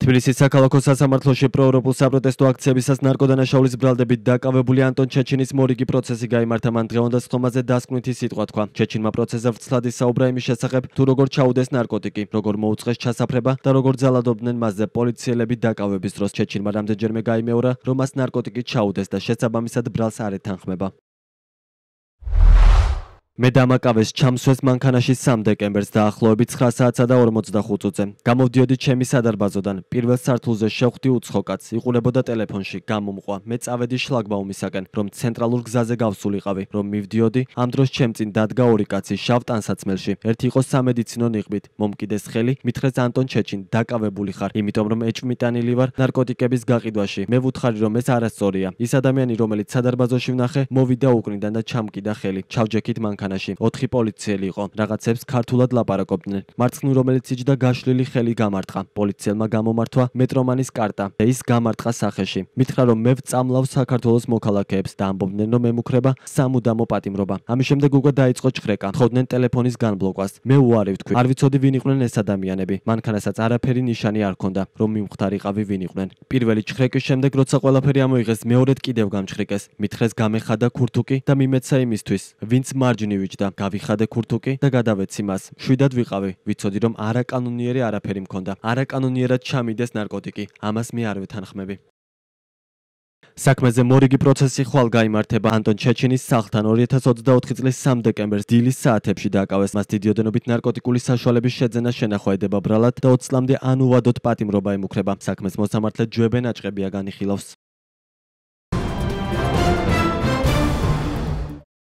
თბილისის საქალაქო სასამართლოში პროევროპულ საპროტესტო აქციებისას ნარკოდანაშაულის ბრალდებით დაკავებული ანტონ ჩეჩინის მორიგი პროცესი გაიმართა. მან დღევანდელ სხდომაზე დასკვნითი სიტყვა თქვა. ჩეჩინმა პროცესზე ვრცლად ისაუბრა იმის შესახებ, თუ როგორ ჩაუდეს ნარკოტიკი, როგორ მოუწყეს ჩასაფრება და როგორ ძალადობდნენ მასზე პოლიციელები დაკავების დროს. ჩეჩინმა რამდენჯერმე გაიმეორა, რომ მას ნარკოტიკი ჩაუდეს და შესაბამისად ბრალს არ ეთანხმება. მე დამაკავეს ჩამსვეს მანქანაში 3 დეკემბერს დაახლოებით 9 საათსა და 45 წუთზე. გამოვდიოდი ჩემი სადარბაზოდან. პირველ სართულზე შევხვდი უცხო კაცს. იყურებოდა ტელეფონში, გამომყვა. მე წავედი შლაგბაუმისაკენ, რომ ცენტრალურ გზაზე გავსულიყავი, რომ მივდიოდი. ამ დროს ჩემ წინ დადგა ორი კაცი შავ ტანსაცმელში. ერთი იყო სამედიცინო ნიღბით. მომკიდეს ხელი, მითხრეს ანტონ ჩეჩინ, დაკავებული ხარ, იმიტომ რომ ეჭვმიტანილი ვარ ნარკოტიკების გაყიდვაში. მე ვუთხარი, რომ ეს არასწორია. ის ადამიანი, რომელიც სადარბაზოში ვნახე, მოვიდა უკნიდან და ჩამკიდა ხელი. ჩავჯექით მანქანაში. 4 პოლიციელი იყო. რაღაცებს ქართულად ლაპარაკობდნენ. მარცხნივ რომელიც იჯდა გაშლილი ხელი გამარტყა. პოლიციელმა გამომართვა მეტრომანის კარტა და ის გამარტყა სახეში. მითხრა, რომ მე ვწამლავ საქართველოს მოქალაქეებს და ამბობდნენ, რომ ემუქრება სამუდამო პატიმრობა. ამის შემდეგ უკვე დაიწყო ჭხრეკა. თხოვდნენ ტელეფონის განბლოკვას. მე უარი ვთქვი. არ ვიცოდი ვინ იყვნენ ეს ადამიანები. მანქანასაც არაფერი ნიშანი არ ჰქონდა, რომ მიმხდარიყავი ვინ იყვნენ. პირველი ჭხრეკის შემდეგ, როცა ყველაფერი ამოიღეს, მეორედ კიდევ გამჭხრიკეს. მითხრეს გამეხადა ქურთუკი და მიმეცა იმისთვის, ვინც მარჯვნივ ვიჯდა. გავიხადე ქურთუკი და გადავეცი მას. შვიდად ვიყავი. ვიცოდი, რომ არაკანონიერი არაფერი მქონდა. არაკანონიერად ჩამიდეს ნარკოტიკი. ამას მე არ ვეთანხმები. საქმეზე მორიგი პროცესი ხვალ გაიმართება ანტონ ჩეჩინის სახლთან. 2024 წლის 3 დეკემბერს დილის საათებში დააკავეს. მას დიდი ოდენობით ნარკოტიკული საშუალების შეძენა შენახვა ედება ბრალად და 20 წლამდე ანუვადოდ პატიმრობა ემუქრება. საქმეს მოსამართლედ ჯვებენ აჭყებია განიხილავს.